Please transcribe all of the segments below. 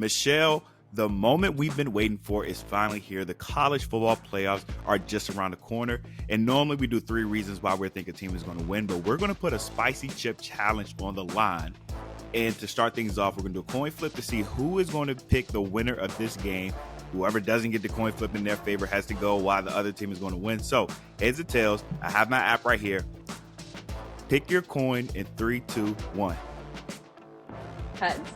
Michelle, the moment we've been waiting for is finally here. The college football playoffs are just around the corner. And normally we do 3 reasons why we think a team is going to win, but we're going to put a spicy chip challenge on the line. And to start things off, we're going to do a coin flip to see who is going to pick the winner of this game. Whoever doesn't get the coin flip in their favor has to go while the other team is going to win. So, heads or tails, I have my app right here. Pick your coin in 3, 2, 1. Heads.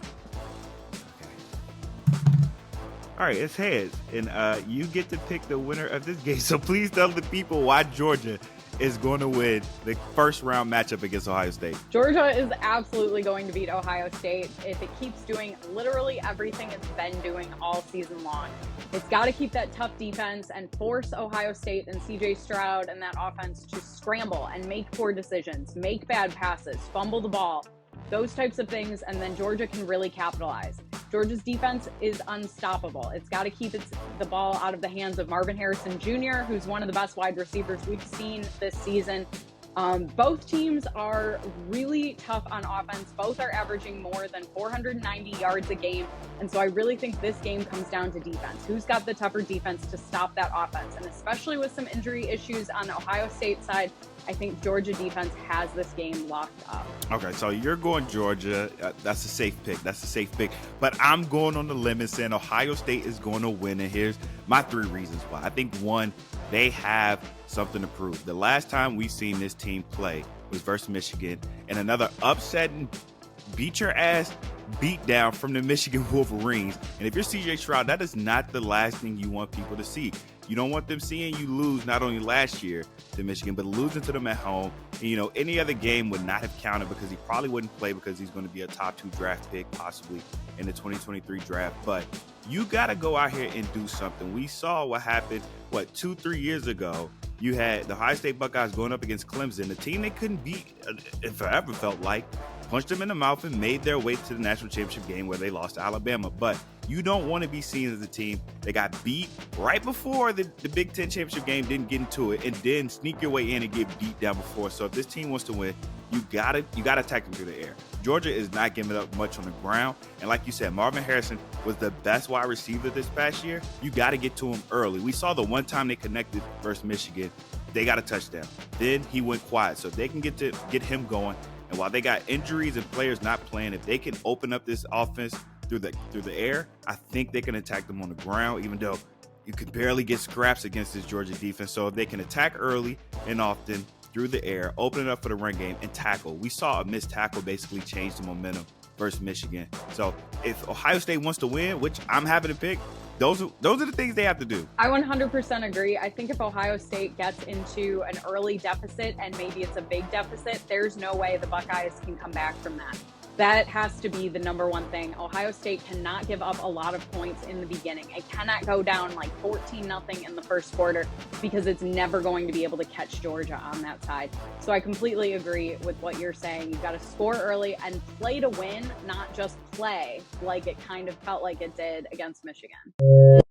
All right, it's heads. And you get to pick the winner of this game. So please tell the people why Georgia is going to win the first round matchup against Ohio State. Georgia is absolutely going to beat Ohio State if it keeps doing literally everything it's been doing all season long. It's got to keep that tough defense and force Ohio State and CJ Stroud and that offense to scramble and make poor decisions, make bad passes, fumble the ball, those types of things, and then Georgia can really capitalize. Georgia's defense is unstoppable. It's got to keep the ball out of the hands of Marvin Harrison Jr., who's one of the best wide receivers we've seen this season. Both teams are really tough on offense. Both are averaging more than 490 yards a game. And so I really think this game comes down to defense. Who's got the tougher defense to stop that offense? And especially with some injury issues on the Ohio State side, I think Georgia defense has this game locked up. Okay, so you're going Georgia. That's a safe pick. But I'm going on the limb and saying Ohio State is going to win. And here's my 3 reasons why. I think, one, they have something to prove. The last time we seen this team play was versus Michigan, and another upset and beat your ass beat down from the Michigan Wolverines. And if you're CJ Stroud, that is not the last thing you want people to see. You don't want them seeing you lose not only last year to Michigan, but losing to them at home. And, any other game would not have counted because he probably wouldn't play because he's going to be a top 2 draft pick possibly in the 2023 draft. But you got to go out here and do something. We saw what happened, 2-3 years ago. You had the Ohio State Buckeyes going up against Clemson, the team they couldn't beat, it forever felt like, punched them in the mouth and made their way to the national championship game where they lost to Alabama. But you don't want to be seen as a team that got beat right before the Big Ten championship game, didn't get into it, and then sneak your way in and get beat down before. So if this team wants to win, you gotta attack them through the air. Georgia is not giving up much on the ground. And like you said, Marvin Harrison was the best wide receiver this past year. You got to get to him early. We saw the one time they connected versus Michigan, they got a touchdown. Then he went quiet. So if they can get him going, and while they got injuries and players not playing, if they can open up this offense through the air, I think they can attack them on the ground, even though you could barely get scraps against this Georgia defense. So if they can attack early and often through the air, open it up for the run game, and tackle. We saw a missed tackle basically change the momentum versus Michigan. So if Ohio State wants to win, which I'm happy to pick, those are the things they have to do. I 100% agree. I think if Ohio State gets into an early deficit, and maybe it's a big deficit, there's no way the Buckeyes can come back from that. That has to be the number one thing. Ohio State cannot give up a lot of points in the beginning. It cannot go down like 14-0 in the first quarter because it's never going to be able to catch Georgia on that side. So I completely agree with what you're saying. You've got to score early and play to win, not just play like it kind of felt like it did against Michigan.